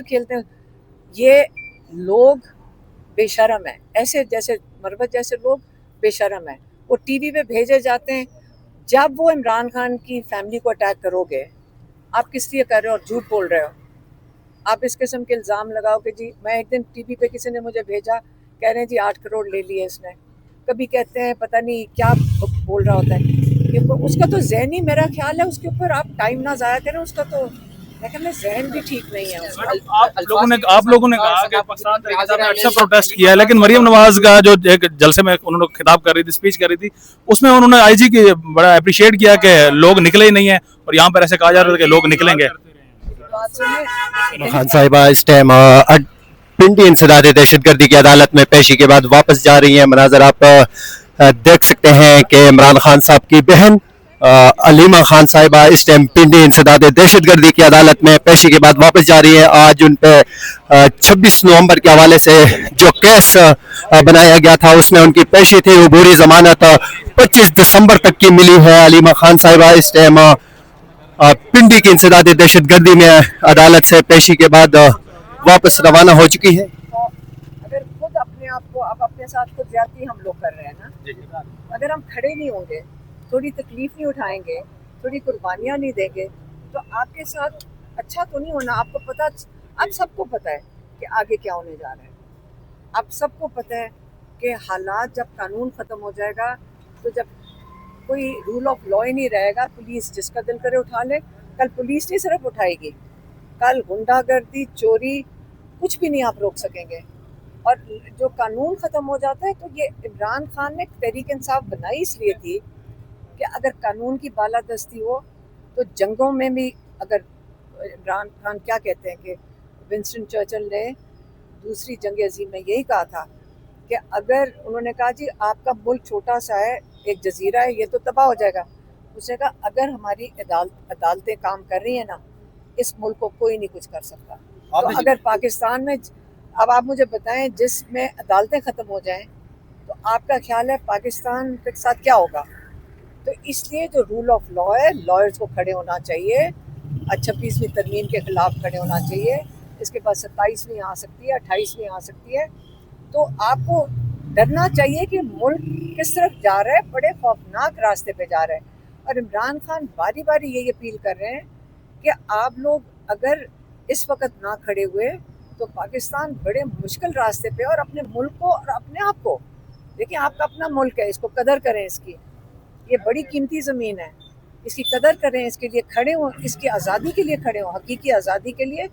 کھیلتے ہیں. یہ لوگ بے شرم ہیں, ایسے جیسے مروت جیسے لوگ بے شرم ہیں. وہ ٹی وی پہ بھیجے جاتے ہیں. جب وہ عمران خان کی فیملی کو اٹیک کرو گے, آپ کس لیے کر رہے ہو اور جھوٹ بول رہے ہو. آپ اس قسم کے الزام لگاؤ کہ جی میں ایک دن ٹی وی پہ کسی نے مجھے بھیجا, کہہ رہے ہیں جی 8 کروڑ لے لیے اس نے. کبھی کہتے ہیں پتہ نہیں کیا بول رہا ہوتا ہے. اس کا تو ذہنی میرا خیال ہے اس کے اوپر آپ ٹائم نہ ضائع کریں. اس کا تو لیکن ذہن بھی ٹھیک نہیں ہے. آپ لوگوں نے کہا کہ پاکستان تحریک انصاف نے اچھا پروٹیسٹ کیا ہے, لیکن مریم نواز کا جو ایک جلسے میں انہوں نے خطاب کر رہی تھی, اسپیچ کر رہی تھی, اس میں انہوں نے آئی جی کی بڑا اپریشیٹ کیا کہ لوگ نکلے ہی نہیں ہیں, اور یہاں پر ایسے کہا جا رہا ہے کہ لوگ نکلیں گے. خان صاحبہ اس ٹائم پنڈی انسداد دہشت گردی کی عدالت میں پیشی کے بعد واپس جا رہی ہیں. مناظر آپ دیکھ سکتے ہیں کہ عمران خان صاحب کی بہن علیمہ خان صاحبہ اس ٹائم پنڈی انسداد دہشت گردی کی عدالت میں پیشی کے بعد واپس جا رہی ہیں. آج ان پہ 26 نومبر کے حوالے سے جو کیس بنایا گیا تھا اس میں ان کی پیشی تھی. عبوری ضمانت 25 دسمبر تک کی ملی ہے. علیمہ خان صاحبہ اس ٹائم پنڈی کی انسداد دہشت گردی میں عدالت سے پیشی کے بعد واپس روانہ ہو چکی ہے. اگر خود اپنے آپ کو اب اپنے ساتھ خود زیادتی ہم لوگ کر رہے ہیں نا, اگر ہم کھڑے نہیں ہوں گے, تھوڑی تکلیف نہیں اٹھائیں گے, تھوڑی قربانیاں نہیں دیں گے, تو آپ کے ساتھ اچھا تو نہیں ہونا. آپ کو پتہ, اب سب کو پتہ ہے کہ آگے کیا ہونے جا رہا ہے. اب سب کو پتہ ہے کہ حالات جب قانون ختم ہو جائے گا, تو جب کوئی رول آف لا ہی نہیں رہے گا, پولیس جس کا دل کرے اٹھا لے. کل پولیس نہیں صرف اٹھائے گی, کل غنڈہ گردی, چوری, کچھ بھی نہیں آپ روک سکیں گے. اور جو قانون ختم ہو جاتا ہے, تو یہ عمران خان نے تحریک انصاف بنائی اس لیے تھی کہ اگر قانون کی بالادستی ہو تو جنگوں میں بھی, اگر عمران خان کیا کہتے ہیں کہ ونسٹن چرچل نے دوسری جنگ عظیم میں یہی کہا تھا کہ اگر انہوں نے کہا جی آپ کا ملک چھوٹا سا ہے, ایک جزیرہ ہے, یہ تو تباہ ہو جائے گا. اس نے کہا اگر ہماری عدالتیں کام کر رہی ہیں نا, اس ملک کو کوئی نہیں کچھ کر سکتا. تو اگر پاکستان میں, اب آپ مجھے بتائیں, جس میں عدالتیں ختم ہو جائیں, تو آپ کا خیال ہے پاکستان کے ساتھ کیا ہوگا. تو اس لیے جو رول آف لا ہے, لائرز کو کھڑے ہونا چاہیے, 26ویں ترمیم کے خلاف کھڑے ہونا چاہیے. اس کے بعد 27ویں آ سکتی ہے, 28ویں آ سکتی ہے. تو آپ کو ڈرنا چاہیے کہ ملک کس طرف جا رہا ہے, بڑے خوفناک راستے پہ جا رہا ہے. اور عمران خان باری باری یہی اپیل کر رہے ہیں کہ آپ لوگ اگر اس وقت نہ کھڑے ہوئے تو پاکستان بڑے مشکل راستے پہ, اور اپنے ملک کو اور اپنے آپ کو دیکھیں, آپ کا اپنا ملک ہے, اس کو قدر کریں. اس کی یہ بڑی قیمتی زمین ہے, اس کی قدر کریں, اس کے لیے کھڑے ہوں, اس کی آزادی کے لیے کھڑے ہوں, حقیقی آزادی کے لیے.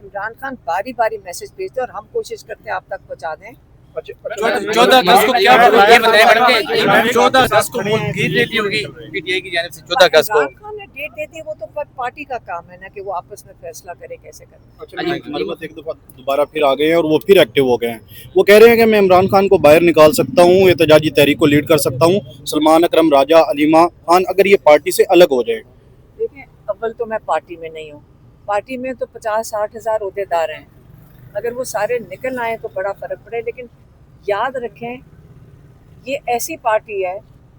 عمران خان باری باری میسج بھیجتے ہیں, اور ہم کوشش کرتے ہیں آپ تک پہنچا دیں. 14 اگست کو کیا یہ بتائیں میڈم کہ 14 اگست کو ملک گیر دیتی ہوگی پی ٹی آئی کی جانب سے. 14 اگست کو عمران خان نے ڈیٹ دے دی, وہ تو پارٹی کا کام ہے نا کہ وہ آپس میں فیصلہ کرے کیسے کرے. ملوت ایک دفعہ دوبارہ پھر آ گئے ہیں, اور وہ پھر ایکٹیو ہو گئے ہیں. وہ کہہ رہے ہیں کہ میں عمران خان کو باہر نکال سکتا ہوں, احتجاجی تحریک کو لیڈ کر سکتا ہوں. سلمان اکرم راجہ, علیمہ خان اگر یہ پارٹی سے الگ ہو جائے. دیکھیں, اول تو میں پارٹی میں نہیں ہوں. پارٹی میں تو 50-60 ہزار عہدیدار ہیں, اگر وہ سارے نکل آئیں تو بڑا فرق پڑے. لیکن یاد رکھیں, یہ ایسی پارٹی ہے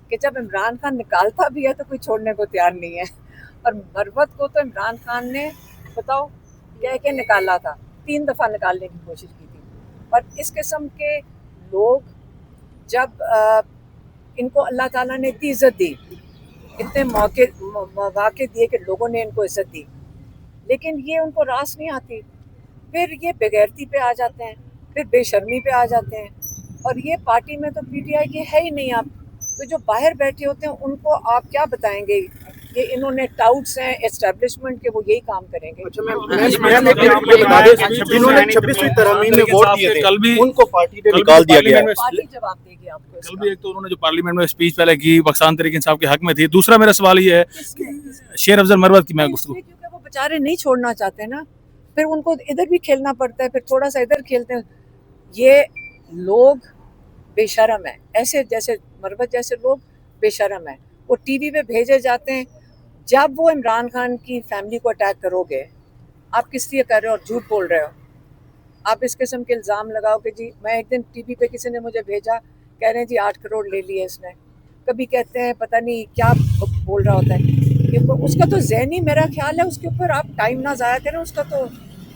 کہ جب عمران خان نکالتا بھی ہے تو کوئی چھوڑنے کو تیار نہیں ہے. اور مروت کو تو عمران خان نے بتاؤ کہہ کے نکالا تھا, 3 دفعہ نکالنے کی کوشش کی تھی. اور اس قسم کے لوگ جب ان کو اللہ تعالیٰ نے اتنی عزت دی, اتنے مواقع دیے کہ لوگوں نے ان کو عزت دی, لیکن یہ ان کو راس نہیں آتی. پھر یہ بغیرتی پہ آ جاتے ہیں, پھر بے شرمی پہ آ جاتے ہیں. اور یہ پارٹی میں تو پی ٹی آئی کی ہے ہی نہیں. آپ تو جو باہر بیٹھے ہوتے ہیں ان کو آپ کیا بتائیں گے کہ انہوں نے ٹاؤٹس ہیں اسٹیبلشمنٹ کے, وہ یہی کام کریں گے. جنہوں نے 26ویں ترمیم میں ووٹ دیے تھے ان کو پارٹی نے نکال دیا گیا. پارٹی جواب دے گی آپ کو. کل بھی ایک تو انہوں نے جو پارلیمنٹ میں اسپیچ پہلے کی پاکستان تحریک انصاف کے حق میں تھی. دوسرا میرا سوال یہ ہے شیر افضل مروت کی میں گفتگو, کیونکہ وہ بیچارے نہیں چھوڑنا چاہتے نا, پھر ان کو ادھر بھی کھیلنا پڑتا ہے, پھر تھوڑا سا ادھر کھیلتے ہیں. یہ لوگ بے شرم ہیں, ایسے جیسے مروت جیسے لوگ بے شرم ہیں. وہ ٹی وی پہ بھیجے جاتے ہیں. جب وہ عمران خان کی فیملی کو اٹیک کرو گے, آپ کس لیے کر رہے ہو اور جھوٹ بول رہے ہو. آپ اس قسم کے الزام لگاؤ کہ جی میں ایک دن ٹی وی پہ کسی نے مجھے بھیجا, کہہ رہے ہیں جی 8 کروڑ لے لیے اس نے. کبھی کہتے ہیں پتہ نہیں کیا بول رہا ہوتا ہے. اس کا تو ذہنی میرا خیال ہے اس کے اوپر آپ ٹائم نہ ضائع کریں. اس کا تو